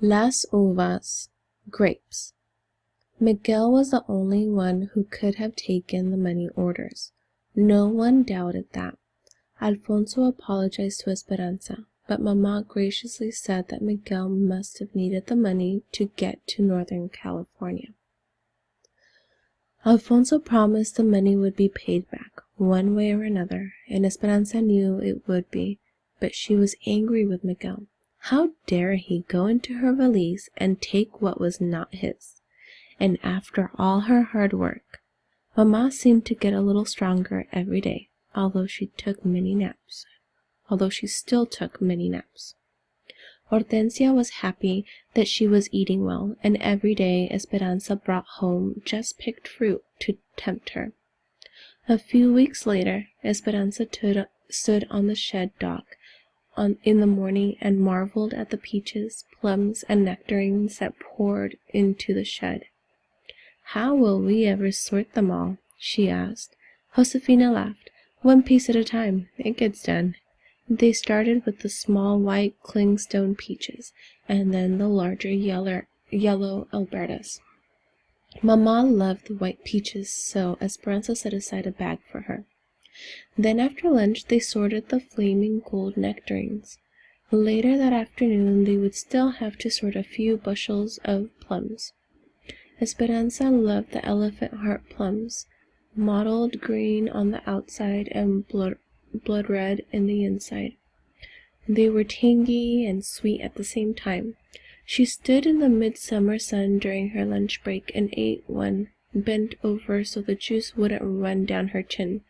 Las uvas, grapes. Miguel was the only one who could have taken the money orders. No one doubted that. Alfonso apologized to Esperanza, but Mamá graciously said that Miguel must have needed the money to get to Northern California. Alfonso promised the money would be paid back, one way or another, and Esperanza knew it would be, but she was angry with Miguel. How dare he go into her valise and take what was not his? And after all her hard work, Mamá seemed to get a little stronger every day, although she still took many naps. Hortensia was happy that she was eating well, and every day Esperanza brought home just picked fruit to tempt her. A few weeks later, Esperanza stood on the shed dock in the morning and marveled at the peaches, plums, and nectarines that poured into the shed. "How will we ever sort them all?" she asked. Josefina laughed. "One piece at a time. It gets done." They started with the small white clingstone peaches, and then the larger yellow Albertas. Mamá loved the white peaches, so Esperanza set aside a bag for her. Then after lunch they sorted the flaming gold nectarines. Later that afternoon they would still have to sort a few bushels of plums. Esperanza loved the elephant heart plums, mottled green on the outside and blood red in the inside. They were tangy and sweet at the same time. She stood in the midsummer sun during her lunch break and ate one, bent over so the juice wouldn't run down her chin.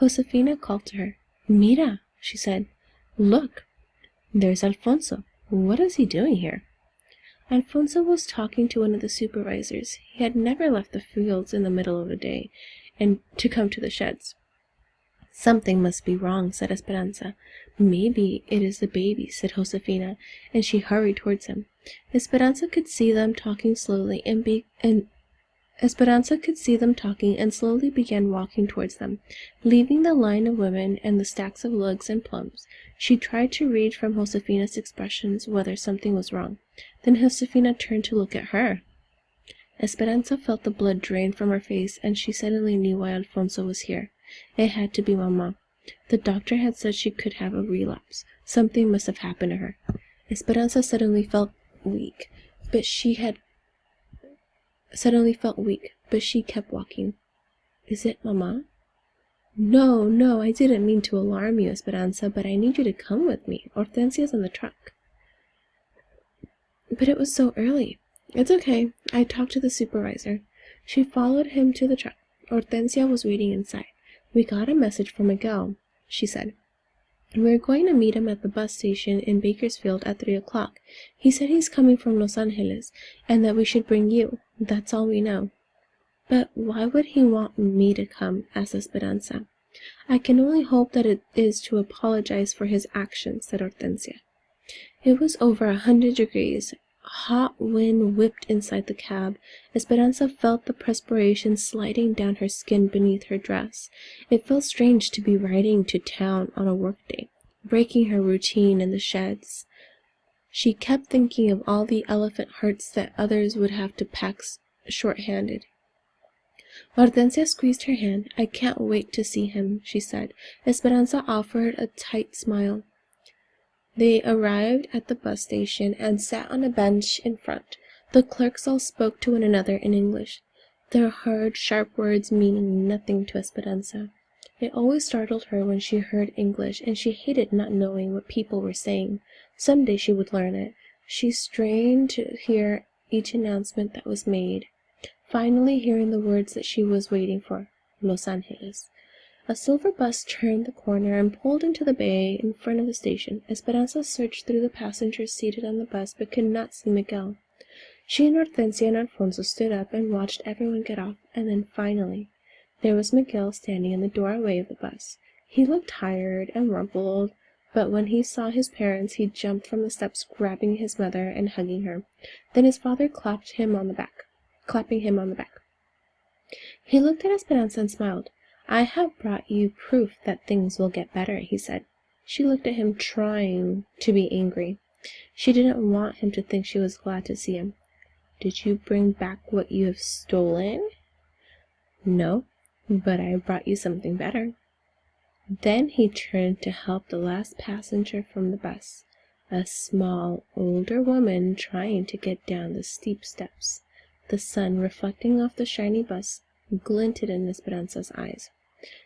Josefina called to her. "Mira," she said. "Look, there's Alfonso. What is he doing here?" Alfonso was talking to one of the supervisors. He had never left the fields in the middle of the day and to come to the sheds. "Something must be wrong," said Esperanza. "Maybe it is the baby," said Josefina, and she hurried towards him. Esperanza could see them talking slowly and slowly began walking towards them, leaving the line of women and the stacks of lugs and plums. She tried to read from Josefina's expressions whether something was wrong. Then Josefina turned to look at her. Esperanza felt the blood drain from her face, and she suddenly knew why Alfonso was here. It had to be Mamá. The doctor had said she could have a relapse. Something must have happened to her. Esperanza suddenly felt weak, but she kept walking. "Is it Mamá?" No, I didn't mean to alarm you, Esperanza, but I need you to come with me. Hortensia's in the truck." "But it was so early." "It's okay. I talked to the supervisor." She followed him to the truck. Hortensia was waiting inside. "We got a message from Miguel," she said. "We're going to meet him at the bus station in Bakersfield at 3 o'clock. He said he's coming from Los Angeles, and that we should bring you. That's all we know." "But why would he want me to come?" asked Esperanza. "I can only hope that it is to apologize for his actions," said Hortensia. It was over 100 degrees. Hot wind whipped inside the cab. Esperanza felt the perspiration sliding down her skin beneath her dress. It felt strange to be riding to town on a workday, breaking her routine in the sheds. She kept thinking of all the elephant hearts that others would have to pack short-handed. Hortensia squeezed her hand. "I can't wait to see him," she said. Esperanza offered a tight smile. They arrived at the bus station and sat on a bench in front. The clerks all spoke to one another in English, their hard, sharp words meaning nothing to Esperanza. It always startled her when she heard English, and she hated not knowing what people were saying. Someday she would learn it. She strained to hear each announcement that was made, finally hearing the words that she was waiting for: Los Angeles. A silver bus turned the corner and pulled into the bay in front of the station. Esperanza searched through the passengers seated on the bus, but could not see Miguel. She and Hortensia and Alfonso stood up and watched everyone get off, and then finally there was Miguel standing in the doorway of the bus. He looked tired and rumpled, but when he saw his parents he jumped from the steps, grabbing his mother and hugging her. Then his father clapping him on the back. He looked at Esperanza and smiled. "I have brought you proof that things will get better," he said. She looked at him, trying to be angry. She didn't want him to think she was glad to see him. "Did you bring back what you have stolen?" "No, but I brought you something better." Then he turned to help the last passenger from the bus, a small, older woman trying to get down the steep steps. The sun, reflecting off the shiny bus, glinted in Esperanza's eyes.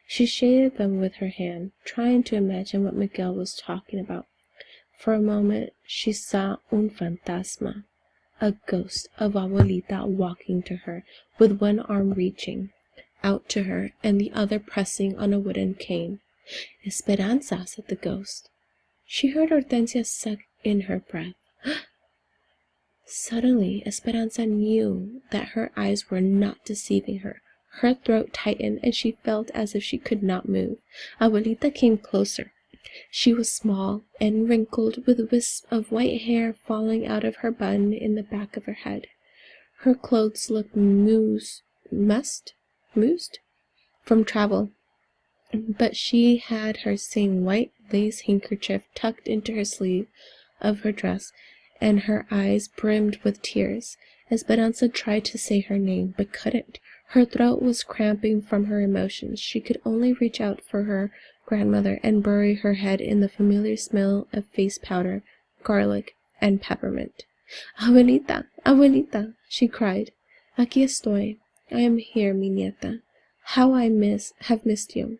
She shaded them with her hand, trying to imagine what Miguel was talking about. For a moment, she saw un fantasma, a ghost of Abuelita walking to her, with one arm reaching out to her and the other pressing on a wooden cane. "Esperanza," said the ghost. She heard Hortensia suck in her breath. Suddenly, Esperanza knew that her eyes were not deceiving her. Her throat tightened, and she felt as if she could not move. Abuelita came closer. She was small and wrinkled, with wisps of white hair falling out of her bun in the back of her head. Her clothes looked moosed from travel, but she had her same white lace handkerchief tucked into her sleeve of her dress, and her eyes brimmed with tears. Esperanza tried to say her name, but couldn't. Her throat was cramping from her emotions. She could only reach out for her grandmother and bury her head in the familiar smell of face powder, garlic, and peppermint. "Abuelita, abuelita," she cried. "Aquí estoy. I am here, mi nieta. How I have missed you."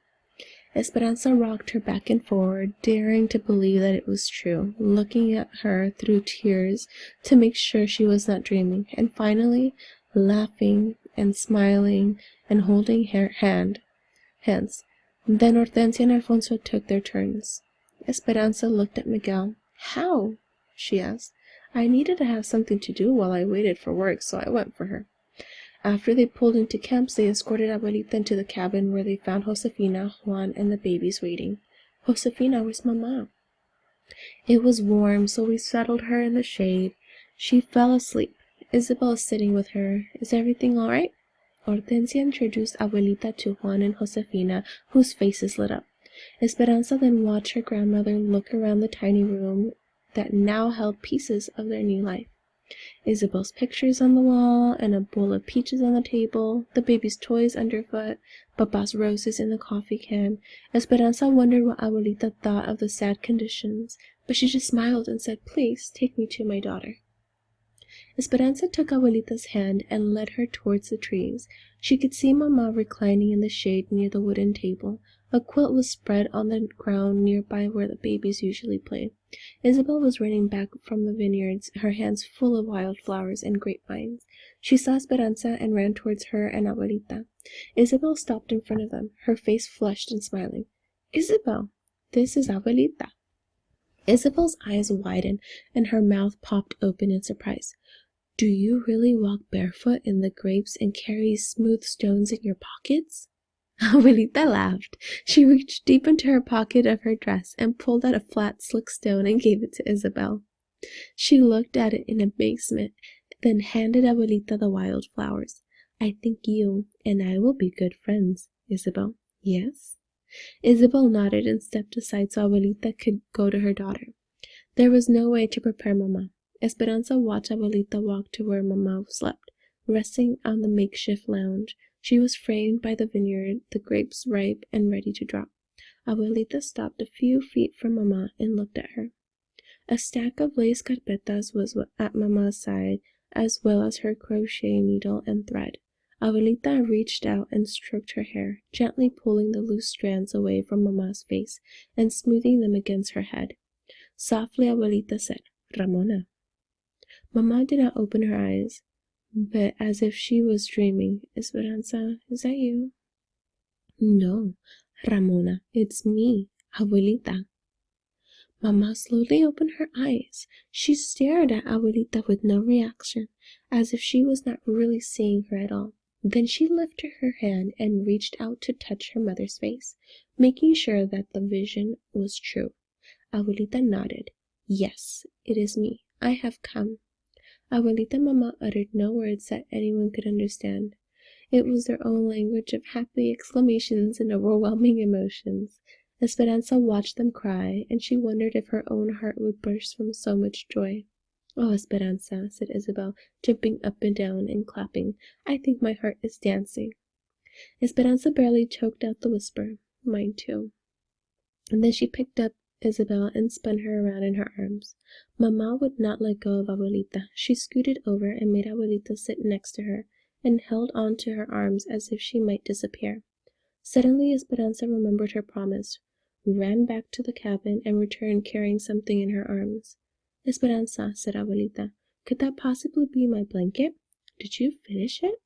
Esperanza rocked her back and forward, daring to believe that it was true, looking at her through tears to make sure she was not dreaming, and finally laughing and smiling and holding her hands. Then Hortensia and Alfonso took their turns. Esperanza looked at Miguel. "How?" she asked. "I needed to have something to do while I waited for work, so I went for her." After they pulled into camps, they escorted Abuelita into the cabin, where they found Josefina, Juan, and the babies waiting. "Josefina, where's Mama?" It was warm, so we settled her in the shade. She fell asleep. Isabel is sitting with her. "Is everything all right?" Hortensia introduced Abuelita to Juan and Josefina, whose faces lit up. Esperanza then watched her grandmother look around the tiny room that now held pieces of their new life. Isabel's pictures on the wall, and a bowl of peaches on the table, the baby's toys underfoot, Papa's roses in the coffee can. Esperanza wondered what Abuelita thought of the sad conditions, but she just smiled and said, "Please, take me to my daughter." Esperanza took Abuelita's hand and led her towards the trees. She could see Mama reclining in the shade near the wooden table. A quilt was spread on the ground nearby where the babies usually played. Isabel was running back from the vineyards, her hands full of wild flowers and grapevines. She saw Esperanza and ran towards her and Abuelita. Isabel stopped in front of them, her face flushed and smiling. "Isabel, this is Abuelita." Isabel's eyes widened and her mouth popped open in surprise. "Do you really walk barefoot in the grapes and carry smooth stones in your pockets?" Abuelita laughed. She reached deep into her pocket of her dress and pulled out a flat, slick stone and gave it to Isabel. She looked at it in amazement, then handed Abuelita the wild flowers. "I think you and I will be good friends, Isabel. Yes?" Isabel nodded and stepped aside so Abuelita could go to her daughter. There was no way to prepare Mama. Esperanza watched Abuelita walk to where Mama slept, resting on the makeshift lounge. She was framed by the vineyard, the grapes ripe and ready to drop. Abuelita stopped a few feet from Mama and looked at her. A stack of lace carpetas was at Mama's side, as well as her crochet needle and thread. Abuelita reached out and stroked her hair, gently pulling the loose strands away from Mama's face and smoothing them against her head. Softly, Abuelita said, "Ramona." Mama did not open her eyes, but as if she was dreaming. "Esperanza, is that you?" "No, Ramona, it's me, Abuelita." Mama slowly opened her eyes. She stared at Abuelita with no reaction, as if she was not really seeing her at all. Then she lifted her hand and reached out to touch her mother's face, making sure that the vision was true. Abuelita nodded. "Yes, it is me. I have come." Abuelita and Mama uttered no words that anyone could understand. It was their own language of happy exclamations and overwhelming emotions. Esperanza watched them cry, and she wondered if her own heart would burst from so much joy. "Oh, Esperanza," said Isabel, jumping up and down and clapping. "I think my heart is dancing." Esperanza barely choked out the whisper, "Mine too." And then she picked up Isabel and spun her around in her arms. Mamma would not let go of Abuelita. She scooted over and made Abuelita sit next to her, and held on to her arms as if she might disappear. Suddenly Esperanza remembered her promise, ran back to the cabin, and returned carrying something in her arms. "Esperanza," said Abuelita, "could that possibly be my blanket? Did you finish it?"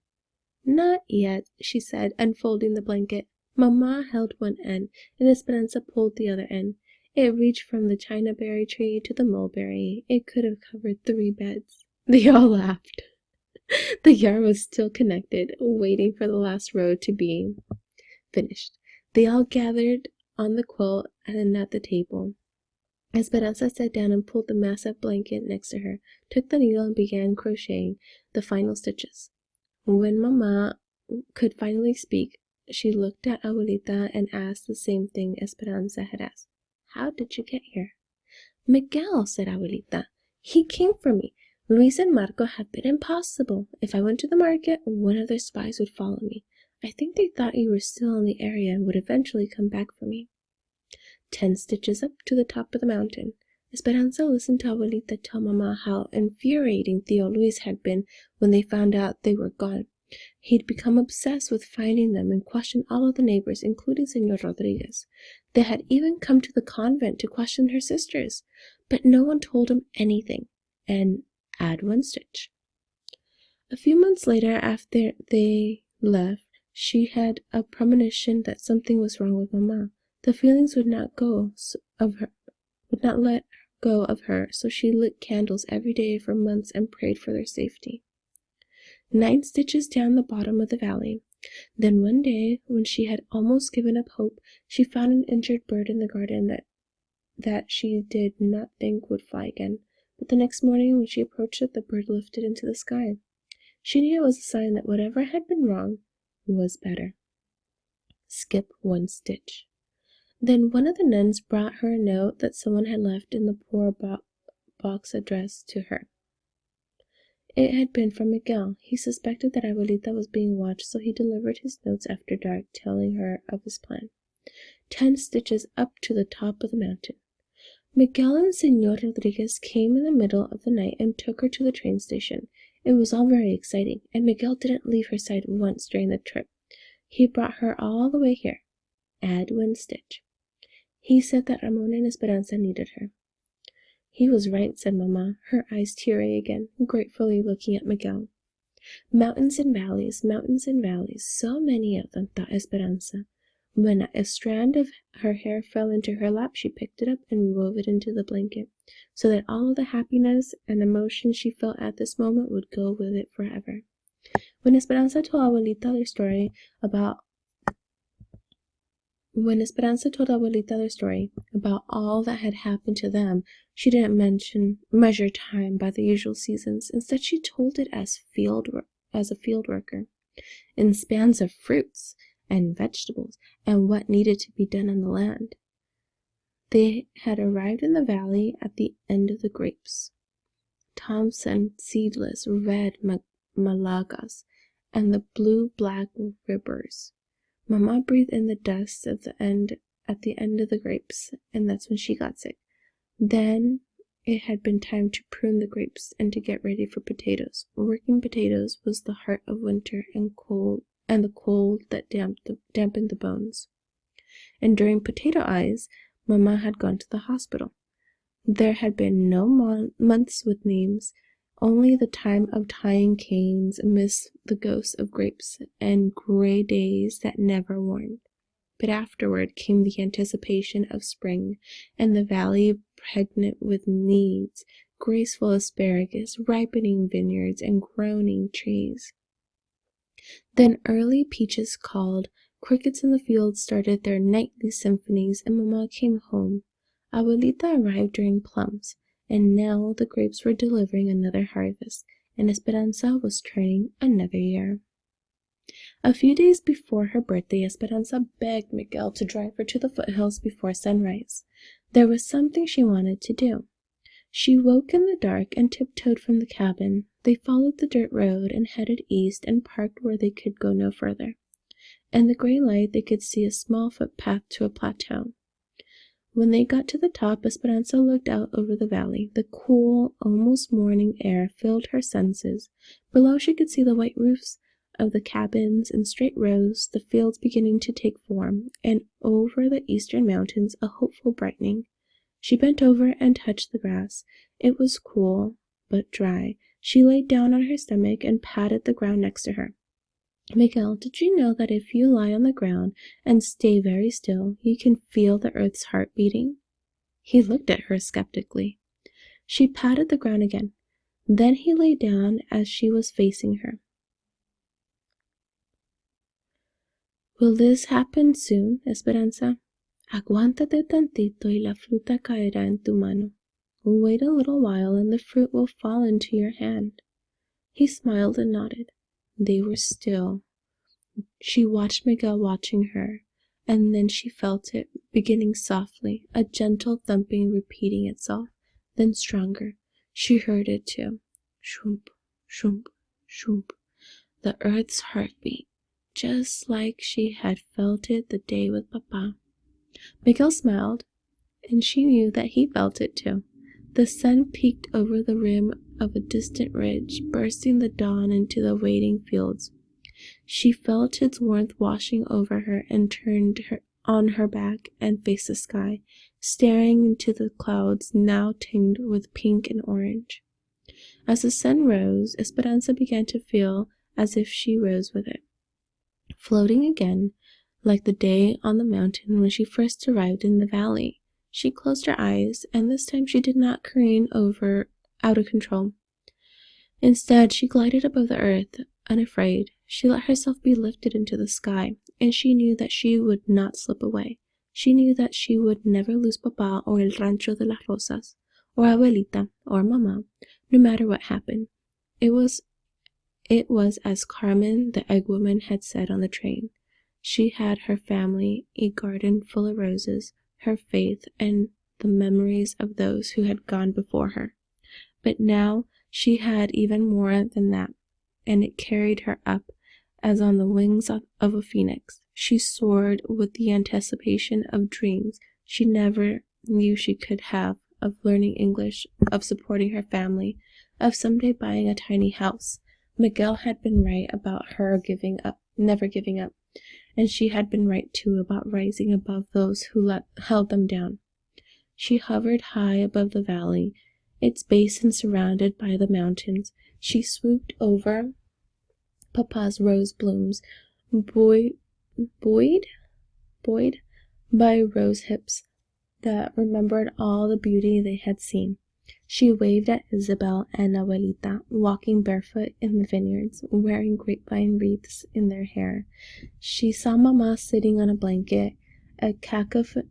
"Not yet," she said, unfolding the blanket. Mamma held one end, and Esperanza pulled the other end. It reached from the chinaberry tree to the mulberry. It could have covered 3 beds. They all laughed. The yarn was still connected, waiting for the last row to be finished. They all gathered on the quilt and at the table. Esperanza sat down and pulled the massive blanket next to her, took the needle and began crocheting the final stitches. When Mamma could finally speak, she looked at Abuelita and asked the same thing Esperanza had asked. "How did you get here?" "Miguel," said Abuelita. "He came for me. Luis and Marco have been impossible. If I went to the market, one of their spies would follow me. I think they thought you were still in the area and would eventually come back for me." 10 stitches up to the top of the mountain. Esperanza listened to Abuelita tell Mamma how infuriating Tío Luis had been when they found out they were gone. He'd become obsessed with finding them and questioned all of the neighbors, including Señor Rodriguez. They had even come to the convent to question her sisters, but no one told him anything. And add 1 stitch. A few months later, after they left, she had a premonition that something was wrong with Mamma. The feelings would not let go of her, so she lit candles every day for months and prayed for their safety. 9 stitches down the bottom of the valley. Then one day, when she had almost given up hope, she found an injured bird in the garden that she did not think would fly again. But the next morning, when she approached it, the bird lifted into the sky. She knew it was a sign that whatever had been wrong was better. Skip 1 stitch. Then one of the nuns brought her a note that someone had left in the poor box addressed to her. It had been from Miguel. He suspected that Abuelita was being watched, so he delivered his notes after dark, telling her of his plan. 10 stitches up to the top of the mountain. Miguel and Señor Rodriguez came in the middle of the night and took her to the train station. It was all very exciting, and Miguel didn't leave her side once during the trip. He brought her all the way here. Add 1 stitch. He said that Ramon and Esperanza needed her. "He was right," said Mamma, her eyes teary again, gratefully looking at Miguel. Mountains and valleys, so many of them, thought Esperanza. When a strand of her hair fell into her lap, she picked it up and wove it into the blanket, so that all of the happiness and emotion she felt at this moment would go with it forever. When Esperanza told Abuelita their story about all that had happened to them, she didn't measure time by the usual seasons. Instead, she told it as a field worker, in spans of fruits and vegetables, and what needed to be done on the land. They had arrived in the valley at the end of the grapes. Thompson, seedless, red Malagas, and the blue-black rivers. Mamma breathed in the dust at the end of the grapes, and that's when she got sick. Then it had been time to prune the grapes and to get ready for potatoes. Working potatoes was the heart of winter and the cold that dampened the bones. And during potato eyes, Mamma had gone to the hospital. There had been no months with names, only the time of tying canes amidst the ghosts of grapes and gray days that never warned. But afterward came the anticipation of spring, and the valley pregnant with needs, graceful asparagus, ripening vineyards, and groaning trees. Then early peaches called, crickets in the fields started their nightly symphonies, and Mamma came home. Abuelita arrived during plums, and now the grapes were delivering another harvest, and Esperanza was turning another year. A few days before her birthday, Esperanza begged Miguel to drive her to the foothills before sunrise. There was something she wanted to do. She woke in the dark and tiptoed from the cabin. They followed the dirt road and headed east and parked where they could go no further. In the gray light, they could see a small footpath to a plateau. When they got to the top, Esperanza looked out over the valley. The cool, almost morning air filled her senses. Below she could see the white roofs of the cabins in straight rows, the fields beginning to take form, and over the eastern mountains a hopeful brightening. She bent over and touched the grass. It was cool, but dry. She laid down on her stomach and patted the ground next to her. Miguel, did you know that if you lie on the ground and stay very still, you can feel the earth's heart beating? He looked at her skeptically. She patted the ground again. Then he lay down as she was facing her. Will this happen soon, Esperanza? Aguántate tantito y la fruta caerá en tu mano. Wait a little while and the fruit will fall into your hand. He smiled and nodded. They were still. She watched Miguel watching her, and then she felt it, beginning softly, a gentle thumping repeating itself, then stronger. She heard it too. Shoomp, shoomp, shoomp. The earth's heartbeat, just like she had felt it the day with Papa. Miguel smiled, and she knew that he felt it too. The sun peeked over the rim of a distant ridge, bursting the dawn into the waiting fields. She felt its warmth washing over her and turned her on her back and faced the sky, staring into the clouds now tinged with pink and orange. As the sun rose, Esperanza began to feel as if she rose with it, floating again, like the day on the mountain when she first arrived in the valley. She closed her eyes, and this time she did not careen over out of control. Instead, she glided above the earth, unafraid. She let herself be lifted into the sky, and she knew that she would not slip away. She knew that she would never lose Papa or El Rancho de las Rosas, or Abuelita, or Mama, no matter what happened. It was as Carmen, the egg woman, had said on the train. She had her family, a garden full of roses, her faith, and the memories of those who had gone before her. But now she had even more than that, and it carried her up as on the wings of a phoenix. She soared with the anticipation of dreams she never knew she could have, of learning English, of supporting her family, of someday buying a tiny house. Miguel had been right about her never giving up, and she had been right too about rising above those who held them down. She hovered high above the valley, its basin surrounded by the mountains. She swooped over Papa's rose blooms, buoyed by rose hips that remembered all the beauty they had seen. She waved at Isabel and Abuelita, walking barefoot in the vineyards, wearing grapevine wreaths in their hair. She saw Mama sitting on a blanket, a cacophony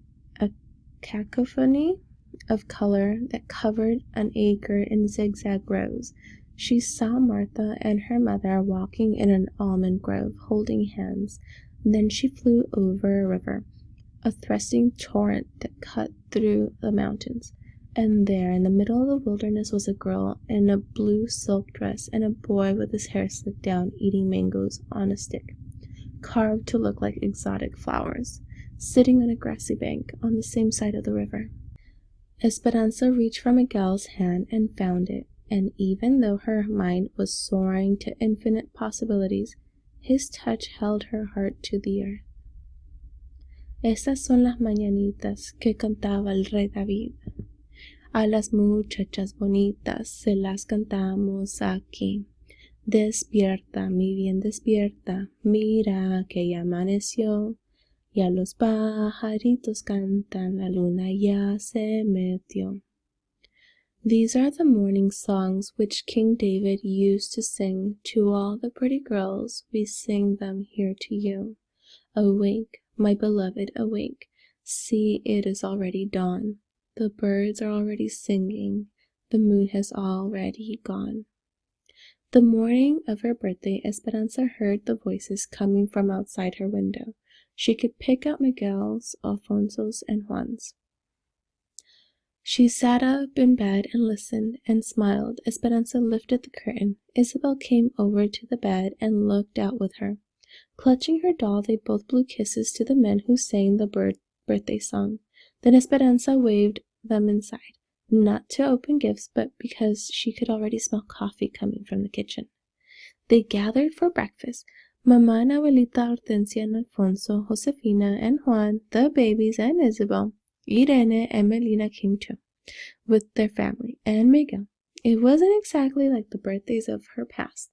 of color that covered an acre in zigzag rows. She saw Martha and her mother walking in an almond grove, holding hands. Then she flew over a river, a thrusting torrent that cut through the mountains. And there, in the middle of the wilderness, was a girl in a blue silk dress and a boy with his hair slicked down, eating mangoes on a stick, carved to look like exotic flowers, sitting on a grassy bank on the same side of the river. Esperanza reached for Miguel's hand and found it, and even though her mind was soaring to infinite possibilities, his touch held her heart to the earth. Esas son las mañanitas que cantaba el rey David. A las muchachas bonitas se las cantamos aquí. Despierta, mi bien, despierta, mira que ya amaneció. Y a los pajaritos cantan, la luna ya se metió. These are the morning songs which King David used to sing to all the pretty girls. We sing them here to you. Awake, my beloved, awake. See, it is already dawn. The birds are already singing. The moon has already gone. The morning of her birthday, Esperanza heard the voices coming from outside her window. She could pick out Miguel's, Alfonso's, and Juan's. She sat up in bed and listened and smiled. Esperanza lifted the curtain. Isabel came over to the bed and looked out with her. Clutching her doll, they both blew kisses to the men who sang the birthday song. Then Esperanza waved them inside, not to open gifts, but because she could already smell coffee coming from the kitchen. They gathered for breakfast. Mamá and Abuelita Hortensia and Alfonso, Josefina and Juan, the babies, and Isabel. Irene and Melina came too, with their family, and Miguel. It wasn't exactly like the birthdays of her past,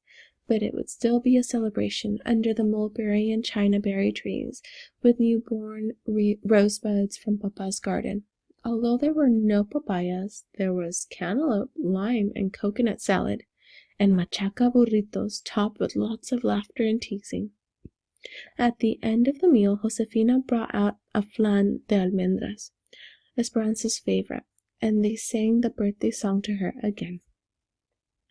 but it would still be a celebration under the mulberry and chinaberry trees, with newborn rosebuds from Papa's garden. Although there were no papayas, there was cantaloupe, lime, and coconut salad, and machaca burritos topped with lots of laughter and teasing. At the end of the meal, Josefina brought out a flan de almendras, Esperanza's favorite, and they sang the birthday song to her again.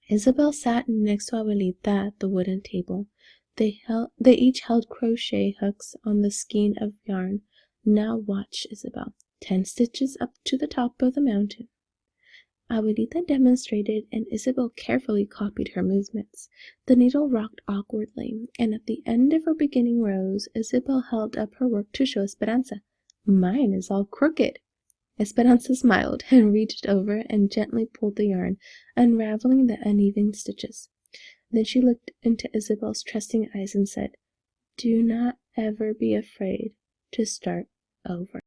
Isabel sat next to Abuelita at the wooden table. They each held crochet hooks on the skein of yarn. Now watch, Isabel. 10 stitches up to the top of the mountain. Abuelita demonstrated, and Isabel carefully copied her movements. The needle rocked awkwardly, and at the end of her beginning rows, Isabel held up her work to show Esperanza. Mine is all crooked. Esperanza smiled and reached over and gently pulled the yarn, unraveling the uneven stitches. Then she looked into Isabel's trusting eyes and said, "Do not ever be afraid to start over."